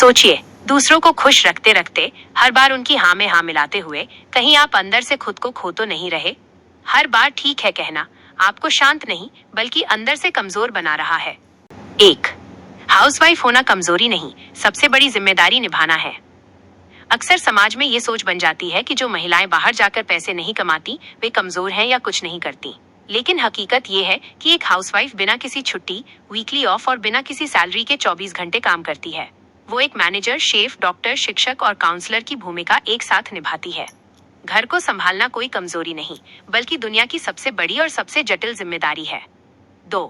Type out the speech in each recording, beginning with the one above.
सोचिए, दूसरों को खुश रखते रखते, हर बार उनकी हाँ में हाँ मिलाते हुए, कहीं आप अंदर से खुद को खो तो नहीं रहे? हर बार ठीक है कहना आपको शांत नहीं बल्कि अंदर से कमजोर बना रहा है। 1. हाउसवाइफ होना कमजोरी नहीं, सबसे बड़ी जिम्मेदारी निभाना है। अक्सर समाज में ये सोच बन जाती है कि जो महिलाएं बाहर जाकर पैसे नहीं कमाती वे कमजोर हैं या कुछ नहीं करती। लेकिन हकीकत ये है कि एक हाउसवाइफ बिना किसी छुट्टी, वीकली ऑफ और बिना किसी सैलरी के 24 घंटे काम करती है। वो एक मैनेजर, शेफ, डॉक्टर, शिक्षक और काउंसलर की भूमिका एक साथ निभाती है। घर को संभालना कोई कमजोरी नहीं बल्कि दुनिया की सबसे बड़ी और सबसे जटिल जिम्मेदारी है। 2.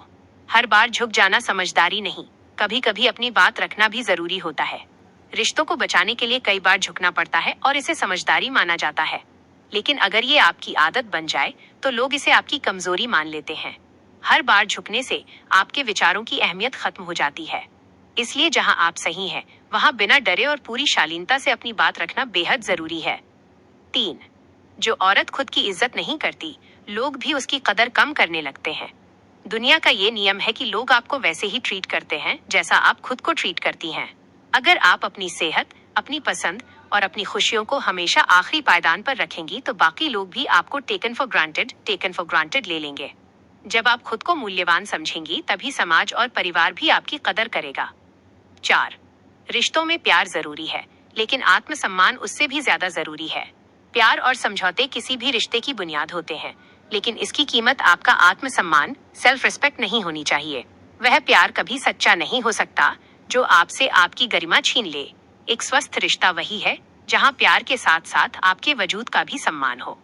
हर बार झुक जाना समझदारी नहीं, कभी कभी अपनी बात रखना भी जरूरी होता है। रिश्तों को बचाने के लिए कई बार झुकना पड़ता है और इसे समझदारी माना जाता है। लेकिन अगर ये आपकी आदत बन जाए तो लोग इसे आपकी कमजोरी मान लेते हैं। हर बार झुकने से आपके विचारों की अहमियत खत्म हो जाती है। इसलिए जहां आप सही हैं, वहां बिना डरे और पूरी शालीनता से अपनी बात रखना बेहद जरूरी है। 3. जो औरत खुद की इज्जत नहीं करती, लोग भी उसकी कदर कम करने लगते हैं। दुनिया का ये नियम है कि लोग आपको वैसे ही ट्रीट करते हैं जैसा आप खुद को ट्रीट करती हैं। अगर आप अपनी सेहत, अपनी पसंद और अपनी खुशियों को हमेशा आखिरी पायदान पर रखेंगी तो बाकी लोग भी आपको टेकन फॉर ग्रांटेड ले लेंगे। जब आप खुद को मूल्यवान समझेंगी तभी समाज और परिवार भी आपकी कदर करेगा। 4. रिश्तों में प्यार जरूरी है, लेकिन आत्मसम्मान उससे भी ज्यादा जरूरी है। प्यार और समझौते किसी भी रिश्ते की बुनियाद होते हैं, लेकिन इसकी कीमत आपका आत्मसम्मान, सेल्फ रिस्पेक्ट नहीं होनी चाहिए। वह प्यार कभी सच्चा नहीं हो सकता जो आपसे आपकी गरिमा छीन ले। एक स्वस्थ रिश्ता वही है जहां प्यार के साथ साथ आपके वजूद का भी सम्मान हो।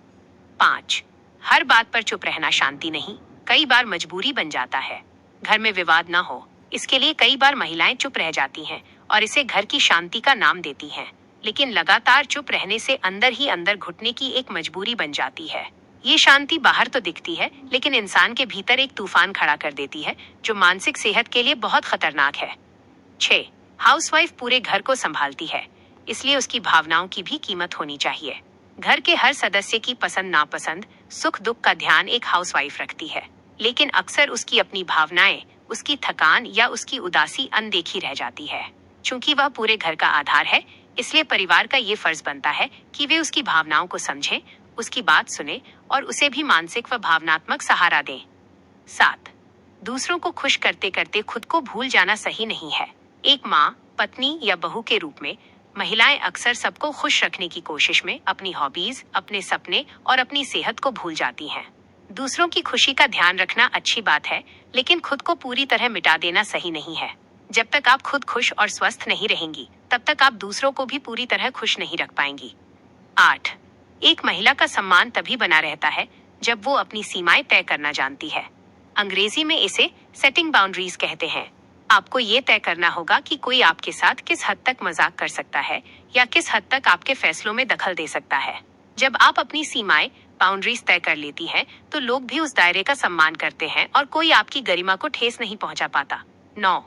5. हर बात पर चुप रहना शांति नहीं, कई बार मजबूरी बन जाता है। घर में विवाद ना हो, इसके लिए कई बार महिलाएं चुप रह जाती हैं और इसे घर की शांति का नाम देती हैं। लेकिन लगातार चुप रहने से अंदर ही अंदर घुटने की एक मजबूरी बन जाती है। ये शांति बाहर तो दिखती है, लेकिन इंसान के भीतर एक तूफान खड़ा कर देती है जो मानसिक सेहत के लिए बहुत खतरनाक है। 6. हाउसवाइफ पूरे घर को संभालती है, इसलिए उसकी भावनाओं की भी कीमत होनी चाहिए। घर के हर सदस्य की पसंद नापसंद, सुख दुख का ध्यान एक हाउसवाइफ रखती है, लेकिन अक्सर उसकी अपनी भावनाएं, उसकी थकान या उसकी उदासी अनदेखी रह जाती है। चूंकि वह पूरे घर का आधार है, इसलिए परिवार का ये फर्ज बनता है कि वे उसकी भावनाओं को समझें, उसकी बात सुने और उसे भी मानसिक व भावनात्मक सहारा दें। 7. दूसरों को खुश करते करते खुद को भूल जाना सही नहीं है। एक माँ, पत्नी या बहू के रूप में महिलाएं अक्सर सबको खुश रखने की कोशिश में अपनी हॉबीज, अपने सपने और अपनी सेहत को भूल जाती हैं। दूसरों की खुशी का ध्यान रखना अच्छी बात है, लेकिन खुद को पूरी तरह मिटा देना सही नहीं है। जब तक आप खुद खुश और स्वस्थ नहीं रहेंगी, तब तक आप दूसरों को भी पूरी तरह खुश नहीं रख पाएंगी। 8. एक महिला का सम्मान तभी बना रहता है जब वो अपनी सीमाएं तय करना जानती है। अंग्रेजी में इसे सेटिंग बाउंड्रीज कहते हैं। आपको ये तय करना होगा कि कोई आपके साथ किस हद तक मजाक कर सकता है या किस हद तक आपके फैसलों में दखल दे सकता है। जब आप अपनी सीमाएं, बाउंड्रीज तय कर लेती हैं, तो लोग भी उस दायरे का सम्मान करते हैं और कोई आपकी गरिमा को ठेस नहीं पहुंचा पाता। 9.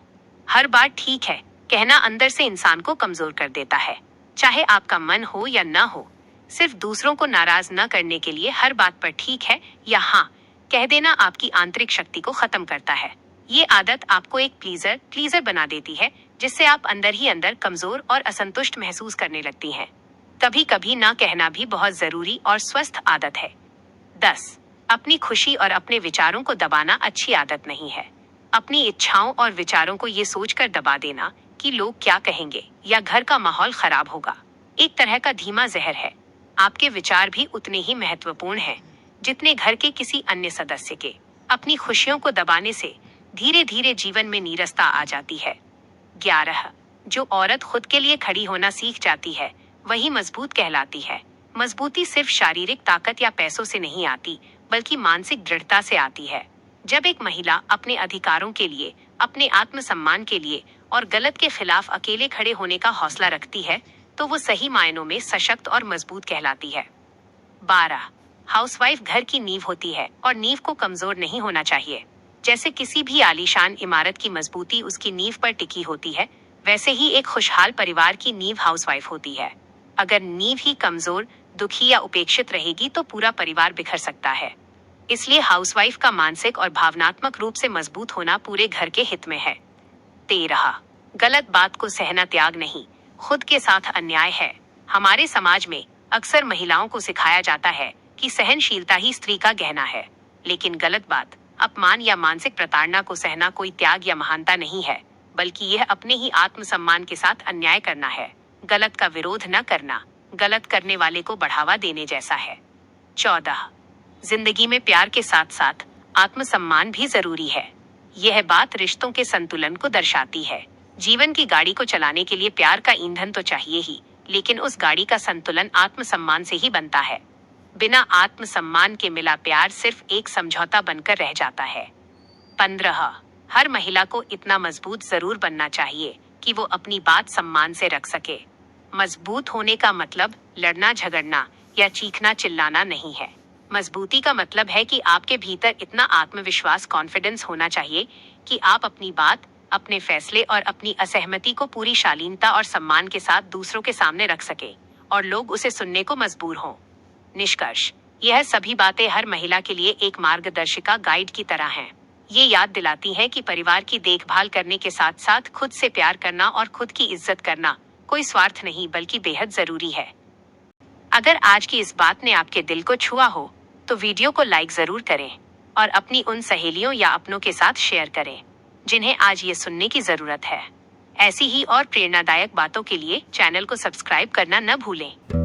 हर बार ठीक है कहना अंदर से इंसान को कमजोर कर देता है। चाहे आपका मन हो या न हो, सिर्फ दूसरों को नाराज न करने के लिए हर बात पर ठीक है या हाँ कह देना आपकी आंतरिक शक्ति को खत्म करता है। ये आदत आपको एक प्लीजर बना देती है, जिससे आप अंदर ही अंदर कमजोर और असंतुष्ट महसूस करने लगती हैं। कभी कभी ना कहना भी बहुत जरूरी और स्वस्थ आदत है। 10. अपनी खुशी और अपने विचारों को दबाना अच्छी आदत नहीं है। अपनी इच्छाओं और विचारों को ये सोचकर दबा देना कि लोग क्या कहेंगे या घर का माहौल खराब होगा, एक तरह का धीमा जहर है। आपके विचार भी उतने ही महत्वपूर्ण हैं जितने घर के किसी अन्य सदस्य के। अपनी खुशियों को दबाने से धीरे धीरे जीवन में नीरसता आ जाती है। 11. जो औरत खुद के लिए खड़ी होना सीख जाती है वही मजबूत कहलाती है। मजबूती सिर्फ शारीरिक ताकत या पैसों से नहीं आती, बल्कि मानसिक दृढ़ता से आती है। जब एक महिला अपने अधिकारों के लिए, अपने आत्मसम्मान के लिए और गलत के खिलाफ अकेले खड़े होने का हौसला रखती है, तो वो सही मायनों में सशक्त और मजबूत कहलाती है। 12. हाउसवाइफ घर की नींव होती है और नींव को कमजोर नहीं होना चाहिए। जैसे किसी भी आलीशान इमारत की मजबूती उसकी नींव पर टिकी होती है, वैसे ही एक खुशहाल परिवार की नींव हाउसवाइफ होती है। अगर नींव ही कमजोर, दुखी या उपेक्षित रहेगी तो पूरा परिवार बिखर सकता है। इसलिए हाउसवाइफ का मानसिक और भावनात्मक रूप से मजबूत होना पूरे घर के हित में है। 13. गलत बात को सहना त्याग नहीं, खुद के साथ अन्याय है। हमारे समाज में अक्सर महिलाओं को सिखाया जाता है कि सहनशीलता ही स्त्री का गहना है, लेकिन गलत बात, अपमान या मानसिक प्रताड़ना को सहना कोई त्याग या महानता नहीं है, बल्कि यह अपने ही आत्मसम्मान के साथ अन्याय करना है। गलत का विरोध न करना गलत करने वाले को बढ़ावा देने जैसा है। 14. जिंदगी में प्यार के साथ साथ आत्मसम्मान भी जरूरी है। यह बात रिश्तों के संतुलन को दर्शाती है। जीवन की गाड़ी को चलाने के लिए प्यार का ईंधन तो चाहिए ही, लेकिन उस गाड़ी का संतुलन आत्मसम्मान से ही बनता है। बिना आत्मसम्मान के मिला प्यार सिर्फ एक समझौता बनकर रह जाता है। 15. हर महिला को इतना मजबूत जरूर बनना चाहिए कि वो अपनी बात सम्मान से रख सके। मजबूत होने का मतलब लड़ना झगड़ना या चीखना चिल्लाना नहीं है। मजबूती का मतलब है कि आपके भीतर इतना आत्मविश्वास कॉन्फिडेंस होना चाहिए कि आप अपनी बात, अपने फैसले और अपनी असहमति को पूरी शालीनता और सम्मान के साथ दूसरों के सामने रख सके और लोग उसे सुनने को मजबूर हों। निष्कर्ष, यह सभी बातें हर महिला के लिए एक मार्गदर्शिका गाइड की तरह हैं। ये याद दिलाती हैं कि परिवार की देखभाल करने के साथ साथ खुद से प्यार करना और खुद की इज्जत करना कोई स्वार्थ नहीं बल्कि बेहद जरूरी है। अगर आज की इस बात ने आपके दिल को छुआ हो तो वीडियो को लाइक जरूर करें और अपनी उन सहेलियों या अपनों के साथ शेयर करें जिन्हें आज ये सुनने की जरूरत है। ऐसी ही और प्रेरणादायक बातों के लिए चैनल को सब्सक्राइब करना न भूलें।